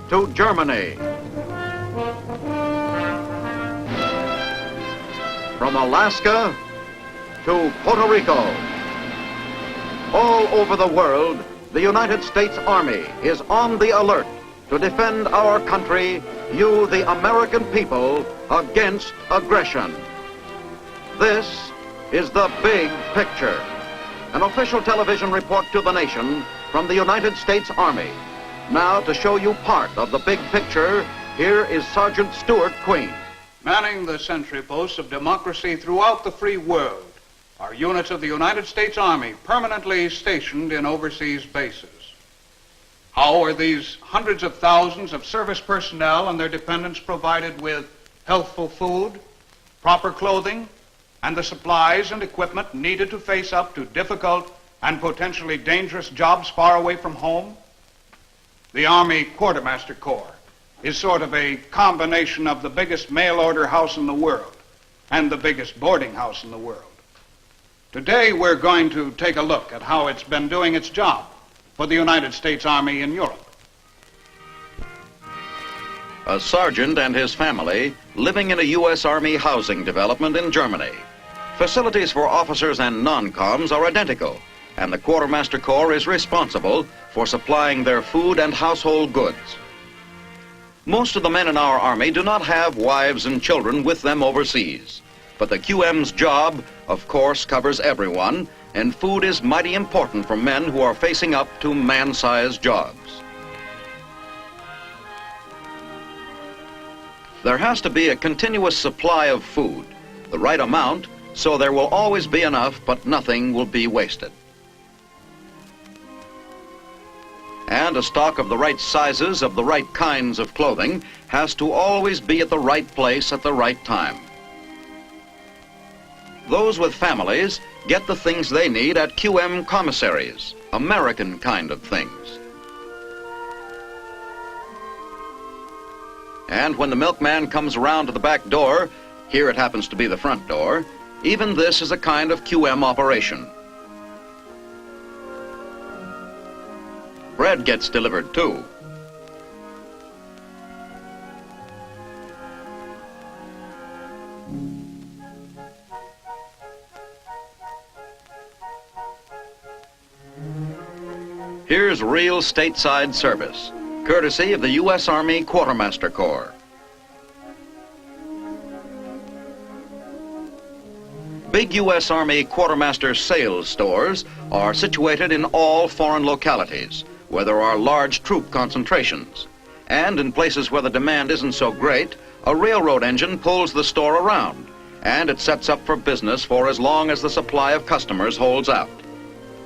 to Germany. From Alaska to Puerto Rico. All over the world, the United States Army is on the alert to defend our country, you, the American people, against aggression. This is the big picture. An official television report to the nation from the United States Army. Now, to show you part of the big picture, here is Sergeant Stuart Queen. Manning the sentry posts of democracy throughout the free world are units of the United States Army permanently stationed in overseas bases. How are these hundreds of thousands of service personnel and their dependents provided with healthful food, proper clothing, and the supplies and equipment needed to face up to difficult and potentially dangerous jobs far away from home? The Army Quartermaster Corps is sort of a combination of the biggest mail-order house in the world and the biggest boarding house in the world. Today, we're going to take a look at how it's been doing its job for the United States Army in Europe. A sergeant and his family living in a U.S. Army housing development in Germany. Facilities for officers and non-coms are identical, and the Quartermaster Corps is responsible for supplying their food and household goods. Most of the men in our Army do not have wives and children with them overseas, but the QM's job, of course, covers everyone, and food is mighty important for men who are facing up to man-sized jobs. There has to be a continuous supply of food, the right amount, so there will always be enough, but nothing will be wasted. And a stock of the right sizes of the right kinds of clothing has to always be at the right place at the right time. Those with families get the things they need at QM commissaries, American kind of things. And when the milkman comes around to the back door, here it happens to be the front door, even this is a kind of QM operation. Bread gets delivered too. Here's real stateside service, courtesy of the U.S. Army Quartermaster Corps. Big U.S. Army Quartermaster sales stores are situated in all foreign localities where there are large troop concentrations. And in places where the demand isn't so great, a railroad engine pulls the store around, and it sets up for business for as long as the supply of customers holds out.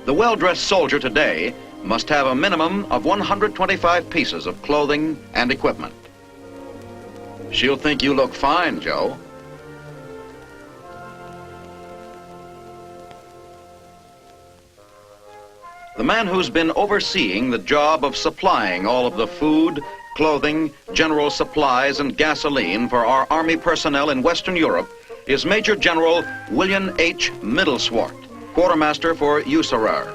The well-dressed soldier today must have a minimum of 125 pieces of clothing and equipment. She'll think you look fine, Joe. The man who's been overseeing the job of supplying all of the food, clothing, general supplies, and gasoline for our Army personnel in Western Europe is Major General William H. Middleswart, Quartermaster for USARER.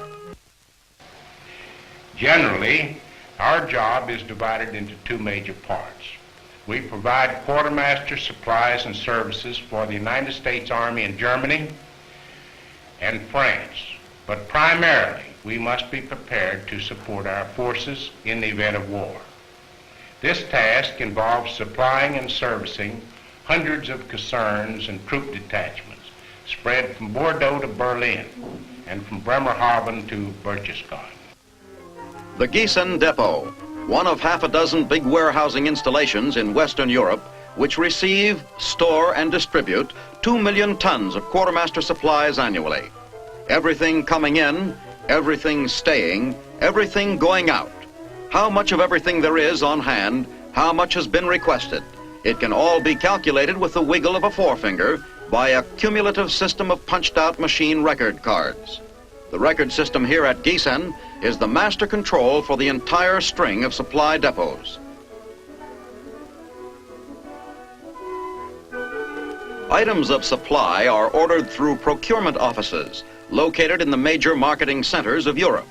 Generally, our job is divided into two major parts. We provide quartermaster supplies and services for the United States Army in Germany and France, but primarily we must be prepared to support our forces in the event of war. This task involves supplying and servicing hundreds of casernes and troop detachments spread from Bordeaux to Berlin and from Bremerhaven to Berchtesgaden. The Gießen Depot, one of half a dozen big warehousing installations in Western Europe, which receive, store, and distribute 2 million tons of quartermaster supplies annually. Everything coming in, everything staying, everything going out. How much of everything there is on hand, how much has been requested. It can all be calculated with the wiggle of a forefinger by a cumulative system of punched-out machine record cards. The record system here at Gießen is the master control for the entire string of supply depots. Items of supply are ordered through procurement offices located in the major marketing centers of Europe.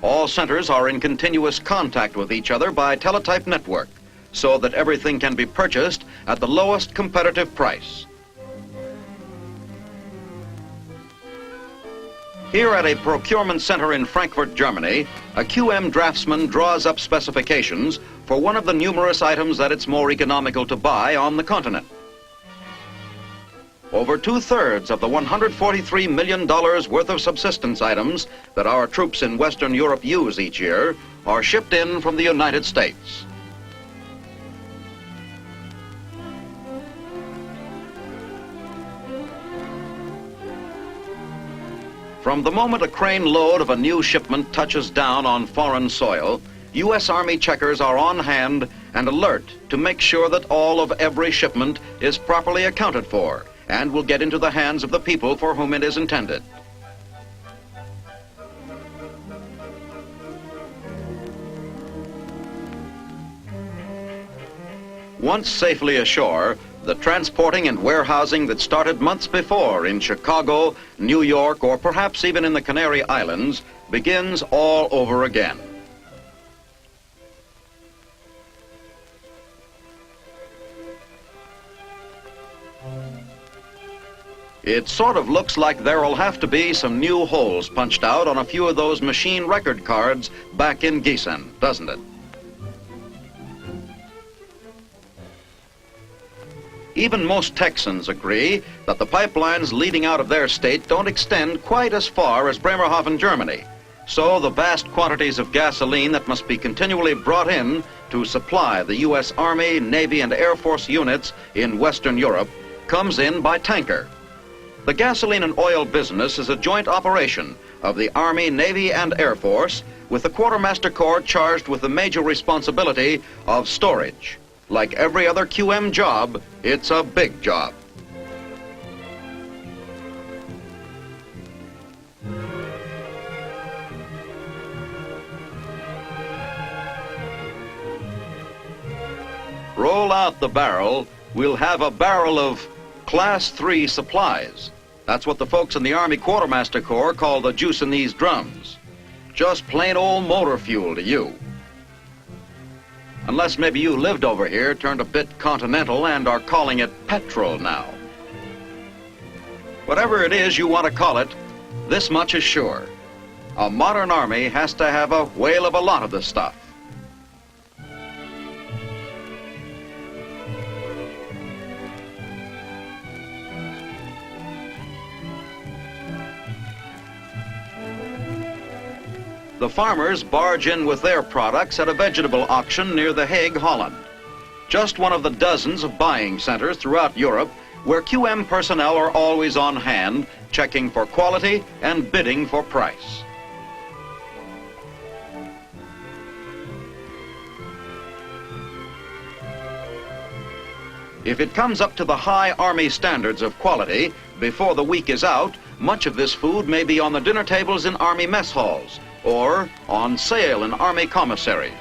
All centers are in continuous contact with each other by teletype network, so that everything can be purchased at the lowest competitive price. Here at a procurement center in Frankfurt, Germany, a QM draftsman draws up specifications for one of the numerous items that it's more economical to buy on the continent. Over 2/3 of the $143 million worth of subsistence items that our troops in Western Europe use each year are shipped in from the United States. From the moment a crane load of a new shipment touches down on foreign soil, U.S. Army checkers are on hand and alert to make sure that all of every shipment is properly accounted for and will get into the hands of the people for whom it is intended. Once safely ashore, the transporting and warehousing that started months before in Chicago, New York, or perhaps even in the Canary Islands begins all over again. It sort of looks like there'll have to be some new holes punched out on a few of those machine record cards back in Gießen, doesn't it? Even most Texans agree that the pipelines leading out of their state don't extend quite as far as Bremerhaven, Germany. So the vast quantities of gasoline that must be continually brought in to supply the U.S. Army, Navy, and Air Force units in Western Europe comes in by tanker. The gasoline and oil business is a joint operation of the Army, Navy, and Air Force, with the Quartermaster Corps charged with the major responsibility of storage. Like every other QM job, it's a big job. Roll out the barrel, we'll have a barrel of Class 3 supplies. That's what the folks in the Army Quartermaster Corps call the juice in these drums. Just plain old motor fuel to you. Unless maybe you lived over here, turned a bit continental, and are calling it petrol now. Whatever it is you want to call it, this much is sure. A modern army has to have a whale of a lot of this stuff. The farmers barge in with their products at a vegetable auction near The Hague, Holland. Just one of the dozens of buying centers throughout Europe where QM personnel are always on hand, checking for quality and bidding for price. If it comes up to the high Army standards of quality, before the week is out, much of this food may be on the dinner tables in Army mess halls, or on sale in Army commissaries.